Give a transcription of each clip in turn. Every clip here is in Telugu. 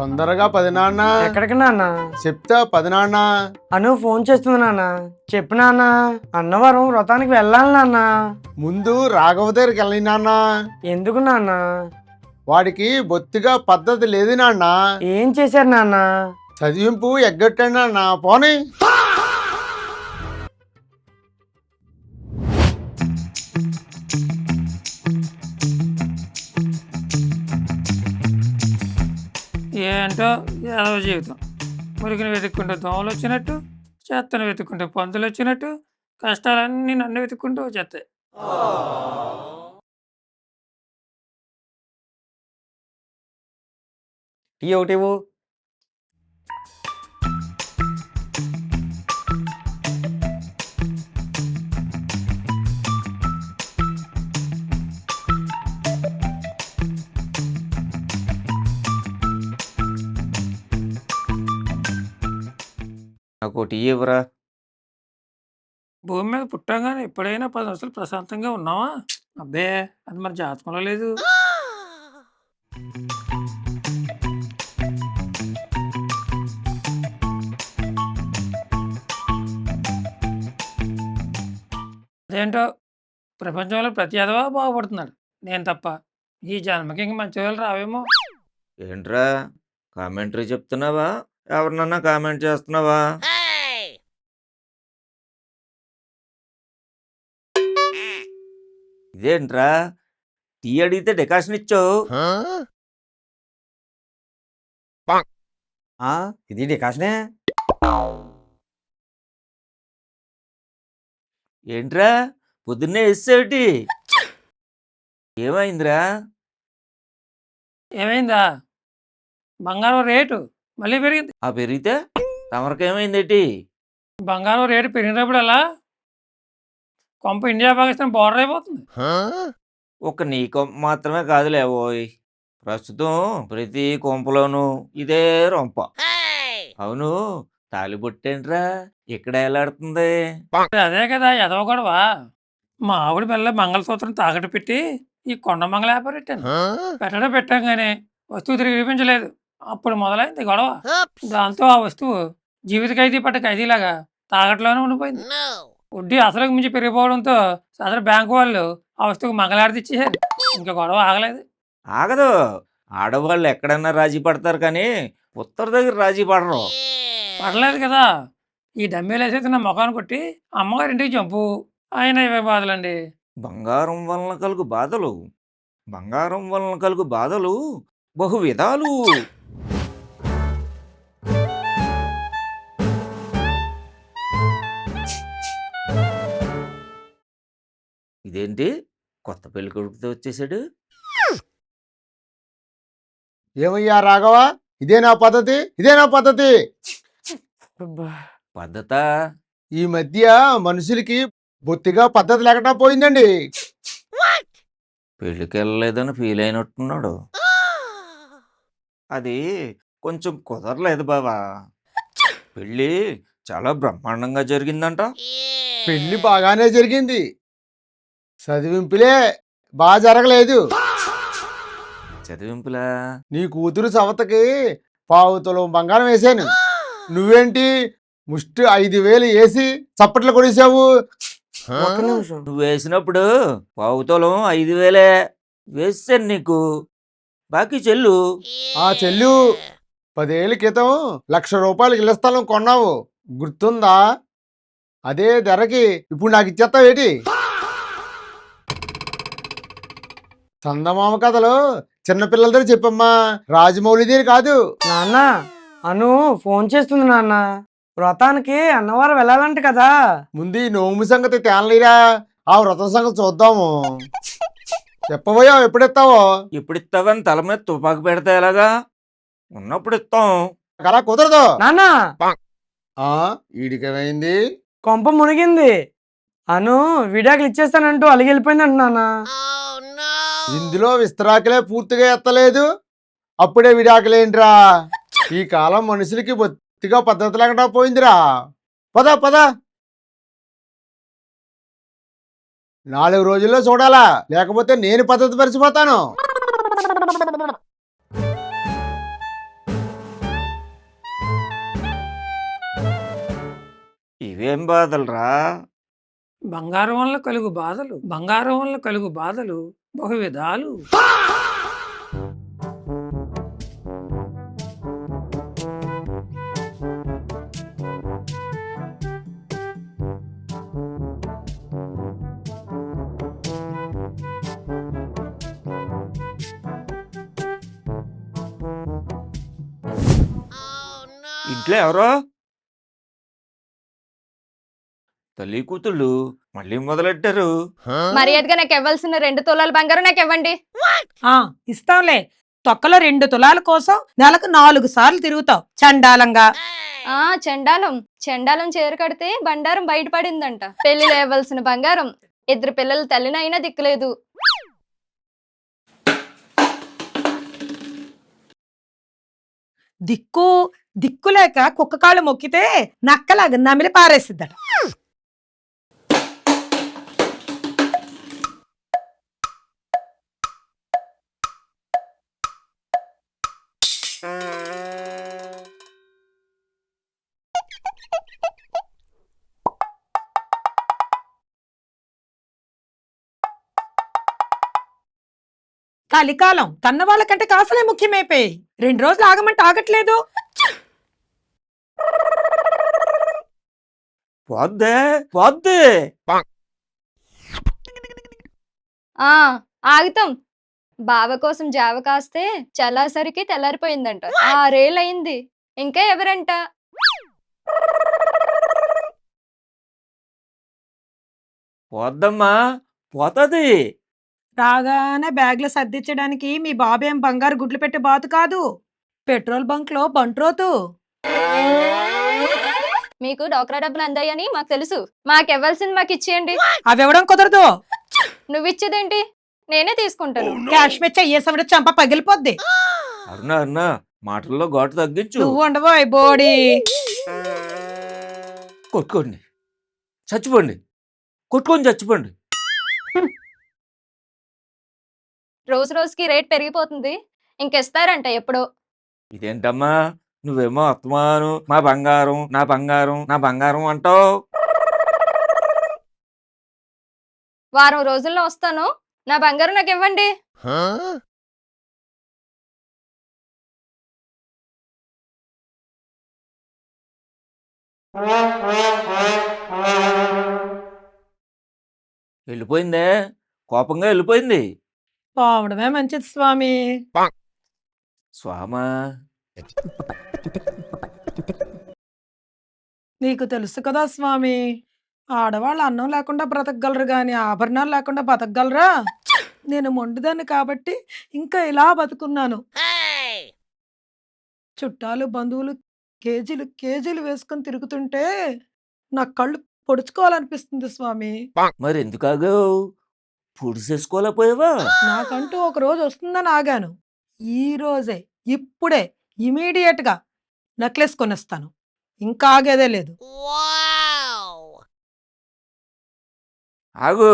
తొందరగా పది నాన్న. ఎక్కడికి నాన్న? చెప్తా పది నాన్న. అను ఫోన్ చేస్తుంది నాన్న. చెప్పు నాన్న. అన్నవరం వ్రతానికి వెళ్ళాలి నాన్న. ముందు రాఘవ దగ్గరికి వెళ్ళి నాన్న. ఎందుకు నాన్న? వాడికి బొత్తిగా పద్ధతి లేదు నాన్న. ఏం చేశారు నాన్న? చదివింపు ఎగ్గొట్టాడు నాన్న. పోనీ ఏంటో యాదవ జీవితం. మురికిని వెతుక్కుంటూ దోమలు వచ్చినట్టు, చెత్తను వెతుక్కుంటూ పందులు వచ్చినట్టు, కష్టాలన్నీ నన్ను వెతుక్కుంటూ వచ్చేస్తాయి. టీ ఒకటి ఇవ్వు. నాకు టీ ఇవ్వరా. భూమి మీద పుట్టంగానే ఎప్పుడైనా 10 నిమిషాలు ప్రశాంతంగా ఉన్నావా? అబ్బే, అది మన జాతకంలో లేదు. అదేంటో ప్రపంచంలో ప్రతి ఎదవా బాగుపడుతున్నాడు, నేను తప్ప. ఈ జన్మకి ఇంక మంచి వాళ్ళు రావేమో. ఏంట్రా కామెంటరీ చెప్తున్నావా, ఎవరినన్నా కామెంట్ చేస్తున్నావా? ఇదేంట్రా టీ అడిగితే డెకాషన్ ఇచ్చావు? ఇది డికాషనే. ఏంట్రా పొద్దున్నే వేసేటి? ఏమైందిరా? ఏమైందా? బంగారం రేటు మళ్ళీ పెరిగింది. ఆ పెరిగితే తమరికేమైందేటి? బంగారం రేటు పెరిగినప్పుడు ఎలా కొంప ఇండియా పాకిస్తాన్ బోర్డర్ అయిపోతుంది. ఒక నీ కొంప మాత్రమే కాదులే ఓయ్, ప్రస్తుతం ప్రతి కొంపలోనూ ఇదే రొంప. అవును, తాలిబొట్టేంట్రా ఇక్కడ ఎలాడుతుంది? అదే కదా ఎదవ గొడవ. మా ఆవిడ మెల్ల మంగళసూత్రం తాకట్టు పెట్టి ఈ కొండ మంగళ వ్యాపారం పెట్టడం పెట్టంగానే వస్తువు తిరిగి వినిపించలేదు. అప్పుడు మొదలైంది గొడవ. దాంతో ఆ వస్తువు జీవిత ఖైదీ పట్ట ఖైదీలాగా తాకట్లోనే ఉండిపోయింది. వడ్డీ అసలుకు మించి పెరిగిపోవడంతో సదరు బ్యాంకు వాళ్ళు ఆ వస్తువుకు మంగళారతి ఇచ్చేసారు. ఇంకా గొడవ ఆగలేదు. ఆగదు, ఆడవాళ్ళు ఎక్కడన్నా రాజీ పడతారు కానీ ఉత్తర దగ్గర రాజీ పడరు. పడలేదు కదా. ఈ డమ్మీలు వేసేసి నా ముఖాన్ని కొట్టి అమ్మగారింటికి చంపు. ఆయన ఇవే బాధలండి. బంగారం వలన కలుగు బాధలు, బంగారం వలన కలుగు బాధలు బహు విధాలు. ఇదేంటి కొత్త పెళ్లి కొడుకుతో వచ్చేసాడు? ఏమయ్యా రాఘవ, ఇదేనా పద్ధతి? ఇదేనా పద్ధతి? పద్ధత ఈ మధ్య మనుషులకి బొత్తిగా పద్ధతి లేకుండా పోయిందండి. పెళ్లికి వెళ్ళలేదని ఫీల్ అయినట్టున్నాడు. అది కొంచెం కుదరలేదు బావా. పెళ్ళి చాలా బ్రహ్మాండంగా జరిగిందంట. పెళ్లి బాగానే జరిగింది, చదివింపులే బాగా జరగలేదు. చదివింపులా? నీ కూతురు సవతకి పావుతులం బంగారం వేసాను, నువ్వేంటి ముష్టి 5,000 వేసి చప్పట్లు కొడిసావు. ఒక్క నిమిషం. నువ్వు వేసినప్పుడు పావుతోలం 5,000 వేసాను నీకు, బాకీ చెల్లు. ఆ చెల్లు 10 ఏళ్ళ క్రితం 1,00,000 రూపాయలకి ఇళ్ల స్థలం కొన్నావు, గుర్తుందా? అదే ధరకి ఇప్పుడు నాకు ఇచ్చేస్తావేటి? చందమామ కథలు చిన్నపిల్లల దగ్గర చెప్పమ్మా, రాజమౌళి దగ్గర కాదు. నాన్న, అను ఫోన్ చేస్తుంది నాన్న. వ్రతానికి అన్నవరం వెళ్ళాలంట కదా. ముందు ఈ నోము సంగతి తేలనీరా, ఆ వ్రతం సంగతి చూద్దాము. చెప్పబోయా, ఎప్పుడెత్తావో? ఎప్పుడు ఇస్తావని తల మీద తుపాకు పెడతా ఎలాగా? ఉన్నప్పుడు ఇస్తాం. అలా కుదరదు నాన్న. ఈడికేమైంది? కొంప మునిగింది. అను విడాకులు ఇచ్చేస్తానంటూ అలిగి వెళ్ళిపోయిందంట నాన్న. ఇందులో విస్తరాకులే పూర్తిగా ఎత్తలేదు, అప్పుడే విడాకులేంట్రా? ఈ కాలం మనుషులకి బొత్తిగా పద్ధతి లేకుండా పోయిందిరా. పద పద, 4 రోజుల్లో చూడాలా, లేకపోతే నేను పద్ధతి పరిచిపోతాను. అవేం బాధలురా? బంగారం వల్ల కలుగు బాధలు బంగారం వల్ల కలుగు బాధలు బహు విధాలు. ఇంట్లో ఎవరో తల్లి కూతుళ్ళు మళ్ళీ మొదలెట్టారు. మర్యాదగా నాకు ఇవ్వాల్సిన 2 తులాల బంగారం నాకు ఇవ్వండి. ఇస్తాంలే. తొక్కలో 2 తులాల కోసం నెలకు 4 సార్లు తిరుగుతావు చండాలంగా. చెండాలం చెండాలం చీర కడితే బండారం బయటపడిందంట. పెళ్లిలో ఇవ్వాల్సిన బంగారం 2 పిల్లల తల్లినైనా దిక్కులేదు. దిక్కులేక కుక్క కాళ్ళు మొక్కితే నక్కలాగా నమిలి పారేసిద్దట. కలికాలం కన్న వాళ్ళకంటే కాసలే ముఖ్యమైపోయి 2 రోజులు ఆగమంటే ఆగట్లేదు. పోద్దే పోద్దే. ఆగుతాం. బావ కోసం జావ కాస్తే చల్లాసరికి తెల్లారిపోయిందంట. 6 ఏళ్ళయింది. ఇంకా ఎవరంట? పోద్దమ్మా పోతది. రాగానే బ్యాగ్లో సర్దించడానికి మీ బాబేం బంగారు గుడ్లు పెట్టే బాతు కాదు, పెట్రోల్ బంక్ లో బంట్రోతు. మీకు డోక్రా డబ్బులు అందాయని మాకు తెలుసు. మాకివ్వాల్సింది మాకు ఇచ్చేయండి. అవి ఇవ్వడం కుదరదు. నువ్విచ్చేదేంటి? నేనే తీసుకుంటాను. క్యాష్ మెచ్చ అయ్యేసవిడ చంప పగిలిపోద్ది. అరుణ అరుణ మాటల్లో ఘాటు తగ్గించు. నువ్వు ఉండబోయ్ బోడి. కొట్టుకోండి చచ్చిపోండి, కొట్టుకొని చచ్చిపోండి. రోజు రోజుకి రేట్ పెరిగిపోతుంది. ఇంకిస్తారంట ఎప్పుడో. ఇదేంటమ్మా నువ్వేమో అత్తమాను మా బంగారం నా బంగారం నా బంగారం అంటావు. వారం రోజుల్లో వస్తాను. నా బంగారం నాకు ఇవ్వండి. వెళ్ళిపోయిందే, కోపంగా వెళ్ళిపోయింది. పోవడమే మంచిది స్వామి. స్వామా నీకు తెలుసు కదా స్వామి, ఆడవాళ్ళు అన్నం లేకుండా బ్రతకగలరు గాని ఆభరణాలు లేకుండా బతకగలరా? నేను మొండిదాన్ని కాబట్టి ఇంకా ఇలా బతుకున్నాను. చుట్టాలు బంధువులు కేజీలు కేజీలు వేసుకొని తిరుగుతుంటే నా కళ్ళు పొడుచుకోవాలనిపిస్తుంది స్వామి. మరి ఎందుకు ఆగావు? పొడిసేసుకోలేకపోయావా? నాకంటూ ఒక రోజు వస్తుందని ఆగాను. ఈ రోజే ఇప్పుడే ఇమీడియట్ గా నెక్లెస్ కొనేస్తాను. ఇంకా ఆగేదే లేదు. ఆగు.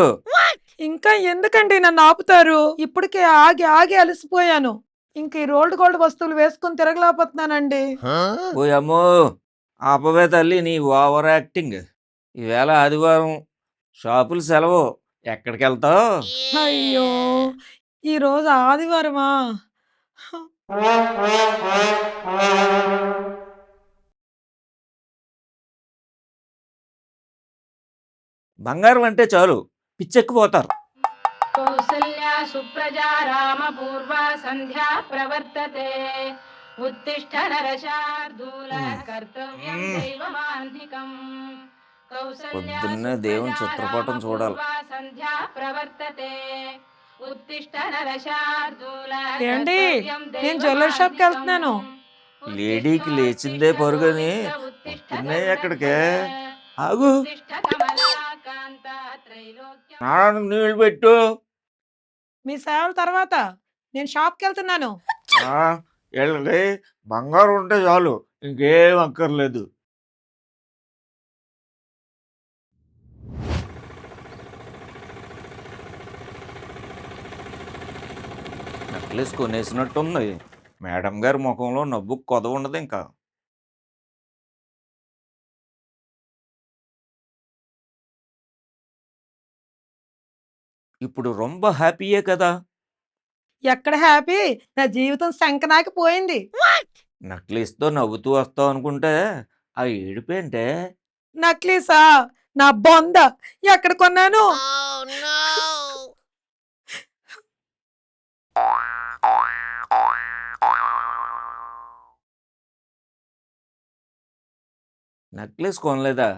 ఇంకా ఎందుకండి నన్ను ఆపుతారు? ఇప్పటికే ఆగి ఆగి అలసిపోయాను. ఇంక ఈ రోల్డ్ గోల్డ్ వస్తువులు వేసుకొని తిరగలేకపోతున్నానండి. ఓయమ్మో ఆపవే తల్లి నీ ఓవర్ యాక్టింగ్. ఈవేళ ఆదివారం, షాపులు సెలవు, ఎక్కడికి వెళ్తావు? అయ్యో, ఈ రోజు ఆదివారమా? బంగారం అంటే చాలు పిచ్చెక్కిపోతారు. కౌసల్యా సుప్రజా రామ పూర్వా సంధ్యా ప్రవర్తతే. ఉత్తిష్ట నరశార్దూల కర్తవ్యం దైవమాన్ధికం. కౌసల్యా పొద్దున్నే దేవుని చిత్రపటం చూడాలి. సంధ్యా ప్రవర్తతే. ఉత్తిష్ట నరశార్దూల ఏంటి? కర్తవ్యం నేను జ్యువెలరీ షాప్కి వెళ్తున్నాను. లేడీకి లేచిందే పరుగని పొద్దున్నే ఎక్కడికే? ఆగు. నాన్న నీళ్ళు పెట్టు. మీ సేవల తర్వాత నేను షాప్కి వెళ్తున్నాను. వీళ్ళకి బంగారం ఉంటే చాలు, ఇంకేం అక్కర్లేదు. నెక్లెస్ కొనేసినట్టుంది. మేడం గారి ముఖంలో నవ్వు కొదవ ఉండదు ఇంకా. ఇప్పుడు రొంబ హ్యాపీయే కదా! ఎక్కడ హ్యాపీ? నా జీవితం సంకనాకి పోయింది. నక్లీస్‌తో నవ్వుతూ వస్తావనుకుంటే, ఆ ఏడుపేంటే? నక్లీసా? నా బొంద! ఎక్కడ కొన్నాను? నక్లీస్ కొనలేదా?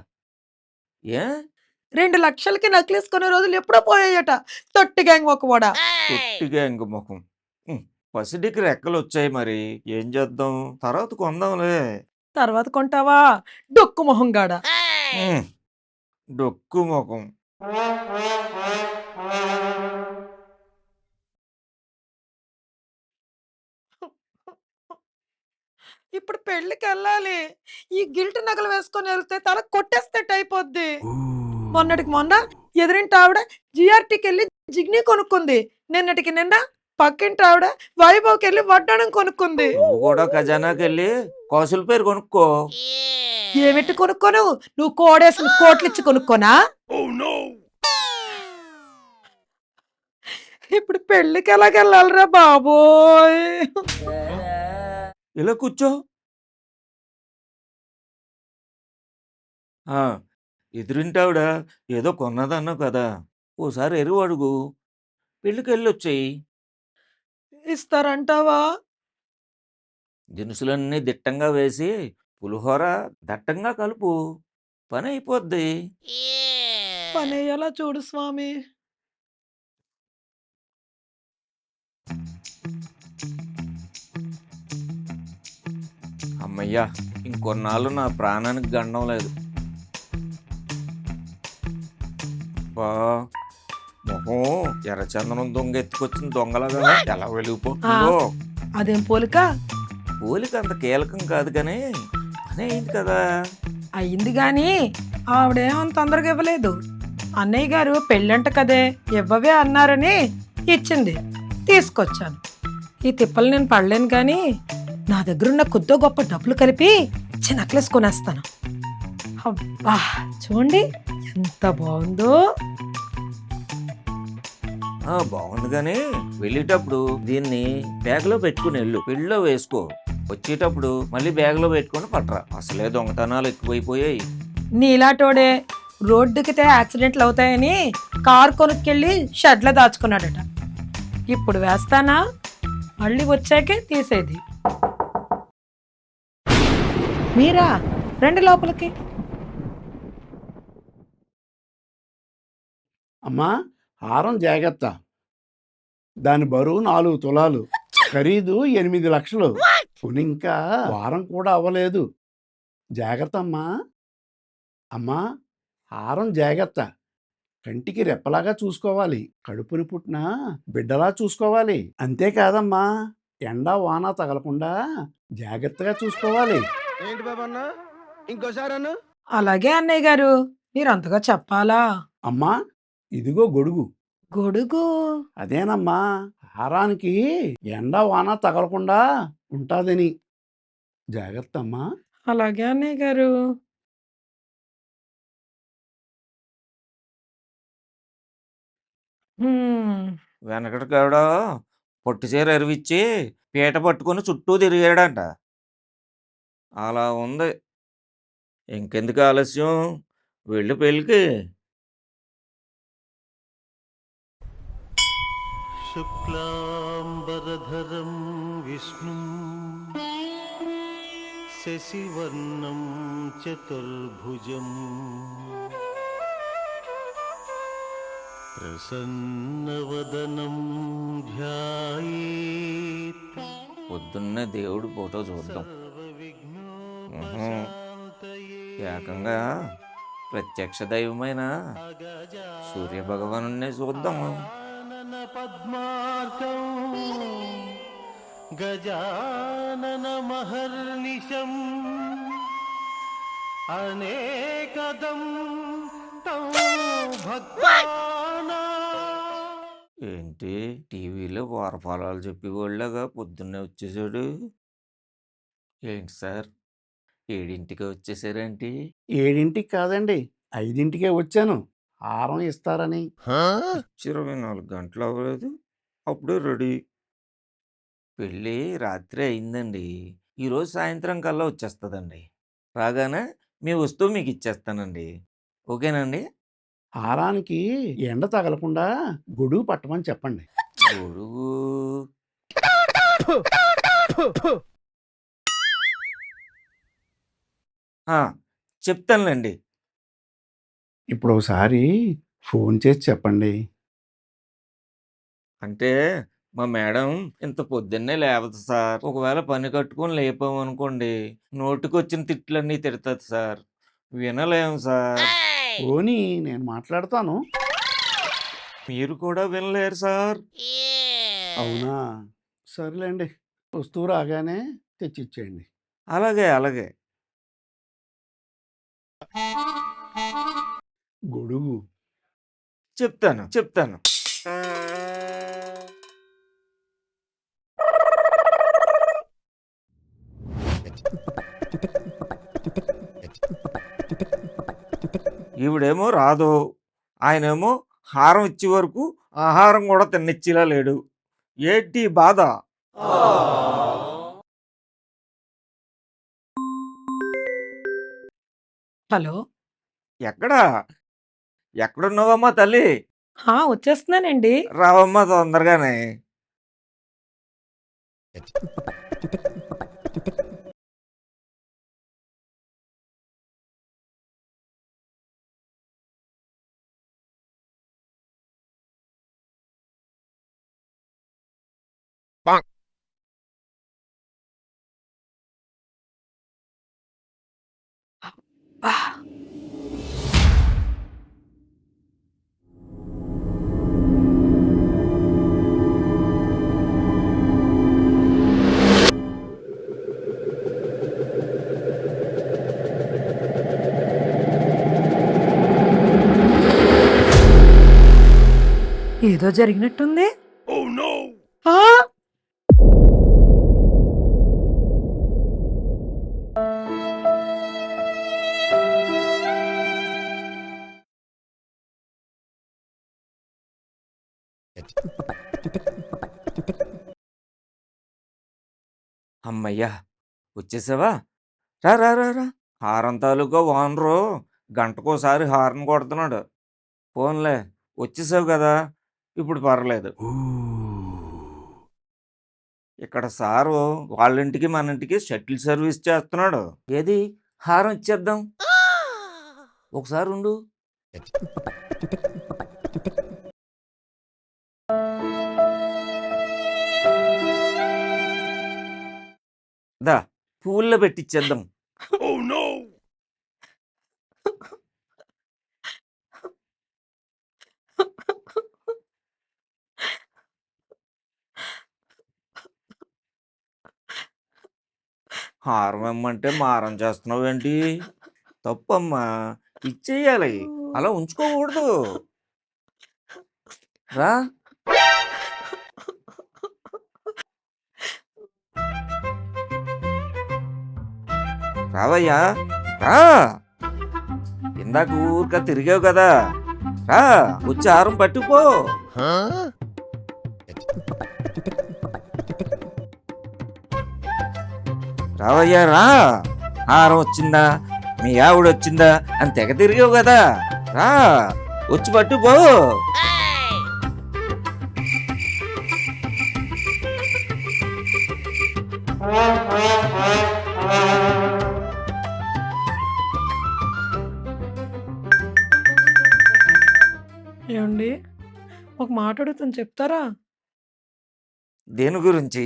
ఏ? 2,00,000కి నక్లీస్ కొనే రోజులు ఎప్పుడో పోయాయట. తొట్టి గ్యాంగ్ మొఖమోడా. పొట్టిగా ఇంక మొఖం. పసిడికి రెక్కలొచ్చాయి మరి. ఏం చేద్దాం? తర్వాత కొందాంలే. తర్వాత కొంటావా? డొక్కు మొహంగాడ. హ్మ్. డొక్కు మొఖం. ఇప్పుడు పెళ్ళికెళ్ళాలి. ఈ గిల్ట్ నగలు వేసుకొని వెళ్తే తల కొట్టేస్తేట్టు అయిపోద్ది. మొన్నటికి మొన్న ఎదురింటి ఆవిడ జిఆర్టీకెళ్ళి జిగ్నీ కొనుక్కుంది. నిన్నటికి నిన్న పక్కింటి ఆవిడ వైభవ్‌కెళ్ళి వడ్డాణం కొనుక్కుంది. నువ్వు కూడా ఖజానాకెళ్ళి కాసుల పేరు కొనుక్కో. ఏమిటి కొనుక్కోను? నువ్వు కోడేసిన కోట్లిచ్చి కొనుక్కోనా? ఇప్పుడు పెళ్ళికి ఎలాగెళ్ళాలిరా బాబోయ్! ఇలా కూర్చో. ఆ! ఎదురింటావిడ ఏదో కొన్నదన్నావు కదా! ఓసారి ఎరువు అడుగు. పెళ్ళికెళ్ళొచ్చేయి. ఇస్తారంటావా? దినుసులన్నీ దిట్టంగా వేసి, పులిహోర దట్టంగా కలుపు. పనయిపోద్ది. పనెయ్యాలా చూడు స్వామి. హమ్మయ్య! ఇంకొన్నాళ్ళు నా ప్రాణానికి గండం లేదు. అబ్బా! మొహం ఎర్రచందనం దొంగ ఎత్తుకొచ్చిన దొంగలాగా ఎలా వెలిగిపోతుందో. అదేం పోలిక? పోలిక అంత కీలకం కాదు కానీ పని అయింది కదా. అయింది గాని ఆవిడేం తొందరగా ఇవ్వలేదు. అన్నయ్య గారు పెళ్ళంట కదే ఇవ్వవే అన్నారని ఇచ్చింది. తీసుకొచ్చాను. ఈ తిప్పలు నేను పడలేను కానీ నా దగ్గరున్న కొద్దో గొప్ప డబ్బులు కలిపి చిన్న నెక్లెస్ కొనేస్తాను. అబ్బా చూడండి ఎంత బాగుందో. బాగుంది కానీ వెళ్ళేటప్పుడు దీన్ని బ్యాగ్లో పెట్టుకుని వెళ్ళు. పెళ్ళిలో వేసుకో. వచ్చేటప్పుడు మళ్ళీ బ్యాగ్లో పెట్టుకొని పట్టరా. అసలే దొంగతనాలు ఎక్కువైపోయాయి. నీలాటోడే రోడ్డుకితే యాక్సిడెంట్లు అవుతాయని కారు కొనుక్కెళ్ళి షెడ్లో దాచుకున్నాడట. ఇప్పుడు వేస్తానా? మళ్ళీ వచ్చాకే తీసేది. మీరా రండి లోపలికి. అమ్మా హారం జాగ్రత్త. దాని బరువు 4 తులాలు, ఖరీదు 8 లక్షలు. కొని ఇంకా వారం కూడా అవ్వలేదు. జాగ్రత్త అమ్మా. అమ్మా హారం జాగ్రత్త. కంటికి రెప్పలాగా చూసుకోవాలి. కడుపుని పుట్టిన బిడ్డలా చూసుకోవాలి. అంతేకాదమ్మా ఎండ వాన తగలకుండా జాగ్రత్తగా చూసుకోవాలి. ఏంటి బాబు అన్న ఇంకోసారి అన్న అలాగే అన్నయ్య గారు మీరు అంతగా చెప్పాలా? అమ్మా ఇదిగో గొడుగు. గొడుగు అదేనమ్మా హారానికి ఎండ వాన తగలకుండా ఉంటాదని. జాగ్రత్త అమ్మా. అలాగే అన్నయ్య గారు. వెనకటి కావిడ పొట్టి చీర ఎరువిచ్చి పీట పట్టుకొని చుట్టూ తిరిగాడంట. అలా ఉంది. ఇంకెందుకు ఆలస్యం? వెళ్ళు పెళ్ళికి. శుక్లాంబరధరం విష్ణుం శశివర్ణం చతుర్భుజం ప్రసన్నవదనం ధ్యాయేత్ పొద్దున్నే దేవుడి ఫోటో చూద్దాం. ఏకంగా ప్రత్యక్ష దైవమైన సూర్య భగవానున్నే చూద్దాం. పద్మార్కం గజానన మహర్నిశం అనేకదం తం భక్తానా. ఏంటి టీవీలో వారఫలాలు చెప్పేవాళ్ళగా పొద్దున్నే వచ్చేసాడు. ఏంటి సార్ 7ంటికి వచ్చేసారేంటి? 7ంటికి కాదండి 5ంటికే వచ్చాను. హారం ఇస్తారని. 24 గంటలు అవ్వలేదు అప్పుడే రెడీ. పెళ్ళి రాత్రి అయిందండి. ఈరోజు సాయంత్రం కల్లా వచ్చేస్తుందండి. రాగానే మీ వస్తువు మీకు ఇచ్చేస్తానండి. ఓకేనండి? హారానికి ఎండ తగలకుండా గొడుగు పట్టమని చెప్పండి. గొడుగు ఆ, చెప్తానులేండి. ఇప్పుడు ఒకసారి ఫోన్ చేసి చెప్పండి. అంటే మా మేడం ఇంత పొద్దున్నే లేవదు సార్. ఒకవేళ పని కట్టుకొని లేపామనుకోండి నోటికొచ్చిన తిట్లన్నీ తిడతది సార్. వినలేము సార్. పోనీ నేను మాట్లాడతాను. మీరు కూడా వినలేరు సార్. అవునా? సర్లేండి. వస్తువు రాగానే తెచ్చిచ్చేయండి. అలాగే అలాగే. గొడుగు చెప్తాను. ఈవిడేమో రాదు, ఆయనేమో హారం ఇచ్చే వరకు ఆహారం కూడా తిన్నిచ్చేలా లేడు. ఏంటి బాధ? హలో. ఎక్కడున్నావమ్మా తల్లి? వచ్చేస్తున్నానండి. రావమ్మా తొందరగానే. బా. ఏదో జరిగినట్టుంది. ఆ! అమ్మయ్యా, వచ్చేసావా? రా రా రా రా. హారం తాలూకా ఓనరు గంటకోసారి హార్న్ కొడుతున్నాడు. పోన్లే, వచ్చేసావు కదా, ఇప్పుడు పర్లేదు. ఇక్కడ సారు వాళ్ళ ఇంటికి మన ఇంటికి షటిల్ సర్వీస్ చేస్తున్నాడు. ఏది హారం ఇచ్చేద్దాం. ఒకసారి ఉండు. దా, పువ్వుల్లో పెట్టిచ్చేద్దాం. హారం ఇమ్మంటే మారం చేస్తున్నావేంటి? తప్పమ్మా, ఇచ్చేయాలి, అలా ఉంచుకోకూడదు. రా. రావయ్యా, రా. ఇందాక ఊరిక తిరిగావు కదా, రా వచ్చి హారం పట్టుకో. రావయ్యా రా. హారం వచ్చిందా, మీ ఆవిడ వచ్చిందా అని తెగ తిరిగావు కదా, రా వచ్చి పట్టుకో. ఏమండి, ఒక మాట అడుగుతాను, చెప్తారా? దేని గురించి?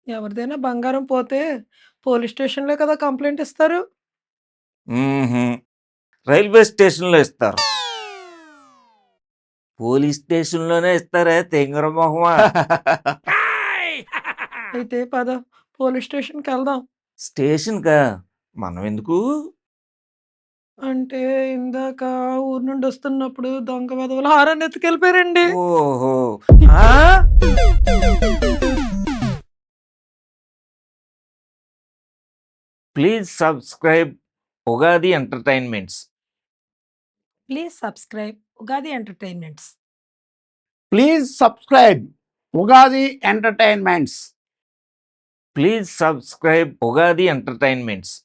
ఎవరిదైనా బంగారం పోతే పోలీస్ స్టేషన్లో కదా కంప్లైంట్ ఇస్తారు. రైల్వే స్టేషన్లో ఇస్తారు. పోలీస్ స్టేషన్లోనే ఇస్తారే తెంగర మొహమా. అయితే పద, పోలీస్ స్టేషన్కి వెళ్దాం. స్టేషన్కా? మనం ఎందుకు? అంటే ఇందాక ఊరు నుండి వస్తున్నప్పుడు దొంగ వెధవలు హారాన్ని ఎత్తుకెళ్ళిపోయారండి. ఓహో. Please subscribe Ugadi entertainments. Please subscribe Ugadi entertainments. Please subscribe Ugadi entertainments. Please subscribe Ugadi entertainments.